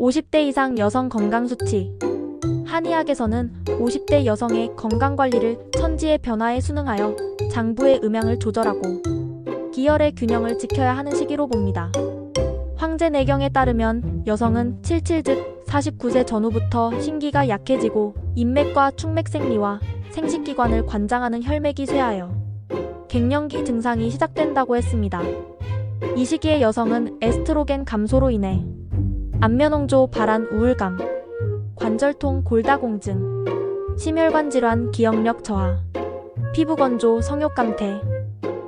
50대 이상 여성 건강 수치. 한의학에서는 50대 여성의 건강관리를 천지의 변화에 순응하여 장부의 음양을 조절하고 기혈의 균형을 지켜야 하는 시기로 봅니다. 황제내경에 따르면 여성은 77 즉 49세 전후부터 신기가 약해지고 인맥과 충맥생리와 생식기관을 관장하는 혈맥이 쇠하여 갱년기 증상이 시작된다고 했습니다. 이 시기에 여성은 에스트로겐 감소로 인해 안면홍조, 발한, 우울감, 관절통, 골다공증, 심혈관 질환, 기억력 저하, 피부 건조, 성욕 감퇴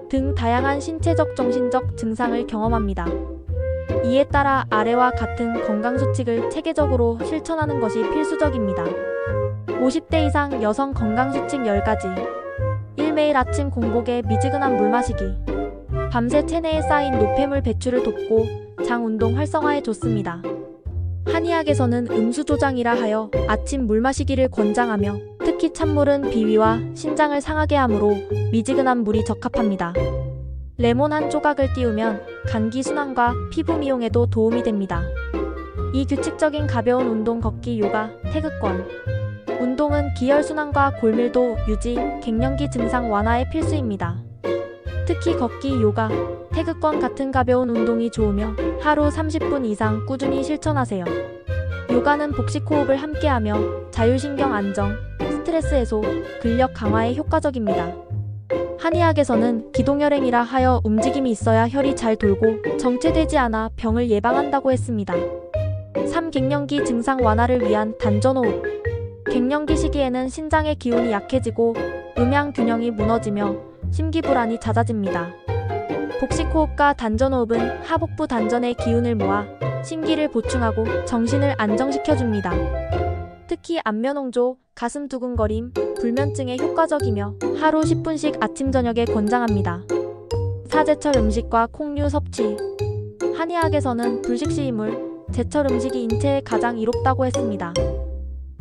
등 다양한 신체적 정신적 증상을 경험합니다. 이에 따라 아래와 같은 건강수칙을 체계적으로 실천하는 것이 필수적입니다. 50대 이상 여성 건강수칙 10가지. 1. 매일 아침 공복에 미지근한 물 마시기. 밤새 체내에 쌓인 노폐물 배출을 돕고 장 운동 활성화에 좋습니다. 한의학에서는 음수조장이라 하여 아침 물 마시기를 권장하며 특히 찬물은 비위와 신장을 상하게 하므로 미지근한 물이 적합합니다. 레몬 한 조각을 띄우면 감기 순환과 피부 미용에도 도움이 됩니다. 이 규칙적인 가벼운 운동 걷기 요가, 태극권. 운동은 기혈순환과 골밀도 유지, 갱년기 증상 완화에 필수입니다. 특히 걷기, 요가, 태극권 같은 가벼운 운동이 좋으며 하루 30분 이상 꾸준히 실천하세요. 요가는 복식호흡을 함께하며 자율신경 안정, 스트레스 해소, 근력 강화에 효과적입니다. 한의학에서는 기동혈행이라 하여 움직임이 있어야 혈이 잘 돌고 정체되지 않아 병을 예방한다고 했습니다. 3. 갱년기 증상 완화를 위한 단전호흡. 갱년기 시기에는 신장의 기운이 약해지고 음양 균형이 무너지며 심기불안이 잦아집니다. 복식호흡과 단전호흡은 하복부 단전의 기운을 모아 심기를 보충하고 정신을 안정시켜줍니다. 특히 안면홍조, 가슴 두근거림, 불면증에 효과적이며 하루 10분씩 아침 저녁에 권장합니다. 4. 제철 음식과 콩류 섭취. 한의학에서는 불식시이물, 제철 음식이 인체에 가장 이롭다고 했습니다.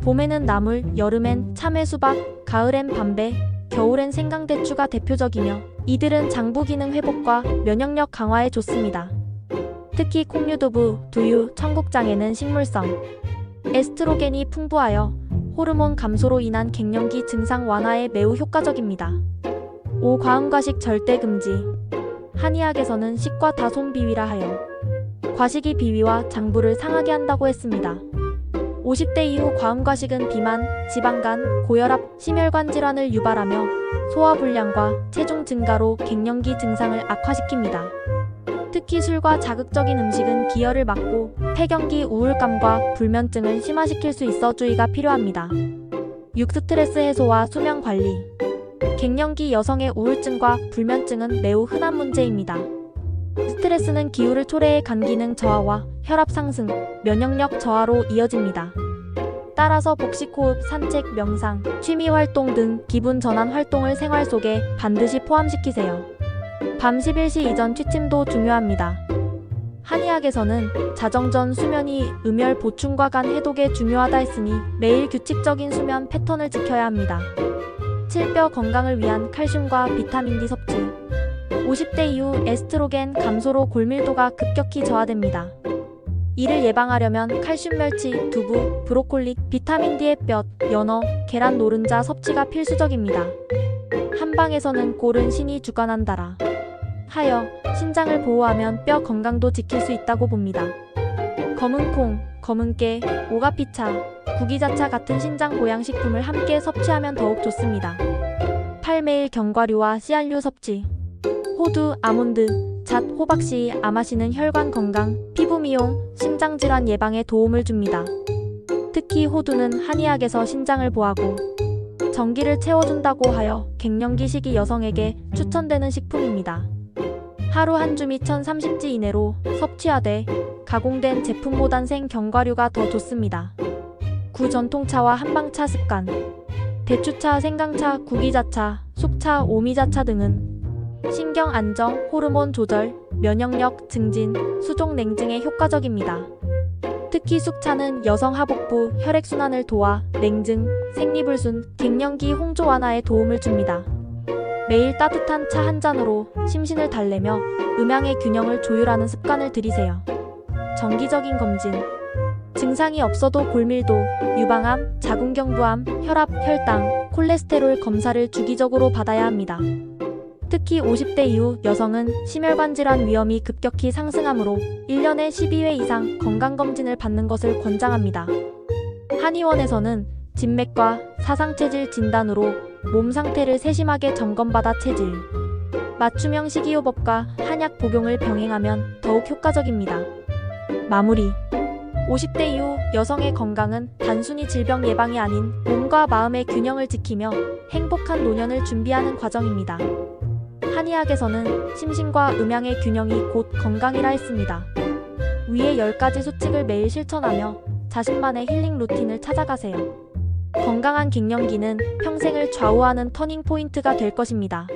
봄에는 나물, 여름엔 참외, 수박, 가을엔 밤배, 겨울엔 생강대추가 대표적이며 이들은 장부 기능 회복과 면역력 강화에 좋습니다. 특히 콩류두부, 두유, 청국장에는 식물성 에스트로겐이 풍부하여 호르몬 감소로 인한 갱년기 증상 완화에 매우 효과적입니다. 5. 과음과식 절대 금지. 한의학에서는 식과 다손 비위라 하여 과식이 비위와 장부를 상하게 한다고 했습니다. 50대 이후 과음과식은 비만, 지방간, 고혈압, 심혈관 질환을 유발하며 소화불량과 체중 증가로 갱년기 증상을 악화시킵니다. 특히 술과 자극적인 음식은 기혈을 막고 폐경기, 우울감과 불면증을 심화시킬 수 있어 주의가 필요합니다. 6. 스트레스 해소와 수면 관리. 갱년기 여성의 우울증과 불면증은 매우 흔한 문제입니다. 스트레스는 기울을 초래해 간 기능 저하와 혈압 상승, 면역력 저하로 이어집니다. 따라서 복식호흡, 산책, 명상, 취미활동 등 기분 전환 활동을 생활 속에 반드시 포함시키세요. 밤 11시 이전 취침도 중요합니다. 한의학에서는 자정 전 수면이 음혈 보충과 간 해독에 중요하다 했으니 매일 규칙적인 수면 패턴을 지켜야 합니다. 7. 뼈 건강을 위한 칼슘과 비타민 D 섭취. 50대 이후 에스트로겐 감소로 골밀도가 급격히 저하됩니다. 이를 예방하려면 칼슘 멸치, 두부, 브로콜리, 비타민 D의 뼈, 연어, 계란 노른자 섭취가 필수적입니다. 한방에서는 꼴은 신이 주관한다라 하여 신장을 보호하면 뼈 건강도 지킬 수 있다고 봅니다. 검은 콩, 검은 깨, 오가피차, 구기자차 같은 신장 보양식품을 함께 섭취하면 더욱 좋습니다. 8. 매일 견과류와 씨앗류 섭취. 호두, 아몬드, 잣, 호박씨, 아마씨는 혈관 건강, 피부 미용, 심장질환 예방에 도움을 줍니다. 특히 호두는 한의학에서 신장을 보하고 정기를 채워준다고 하여 갱년기 시기 여성에게 추천되는 식품입니다. 하루 한 줌이 1030지 이내로 섭취하되 가공된 제품보단 생 견과류가 더 좋습니다. 9. 전통차와 한방차 습관. 대추차, 생강차, 구기자차, 숙차, 오미자차 등은 신경 안정, 호르몬 조절, 면역력 증진, 수족 냉증에 효과적입니다. 특히 숙차는 여성 하복부 혈액순환을 도와 냉증, 생리불순, 갱년기 홍조 완화에 도움을 줍니다. 매일 따뜻한 차 한 잔으로 심신을 달래며 음양의 균형을 조율하는 습관을 들이세요. 정기적인 검진. 증상이 없어도 골밀도, 유방암, 자궁경부암, 혈압, 혈당, 콜레스테롤 검사를 주기적으로 받아야 합니다. 특히 50대 이후 여성은 심혈관 질환 위험이 급격히 상승하므로 1년에 12회 이상 건강검진을 받는 것을 권장합니다. 한의원에서는 진맥과 사상체질 진단으로 몸 상태를 세심하게 점검받아 체질, 맞춤형 식이요법과 한약 복용을 병행하면 더욱 효과적입니다. 마무리. 50대 이후 여성의 건강은 단순히 질병 예방이 아닌 몸과 마음의 균형을 지키며 행복한 노년을 준비하는 과정입니다. 한의학에서는 심신과 음양의 균형이 곧 건강이라 했습니다. 위의 10가지 수칙을 매일 실천하며 자신만의 힐링 루틴을 찾아가세요. 건강한 갱년기는 평생을 좌우하는 터닝 포인트가 될 것입니다.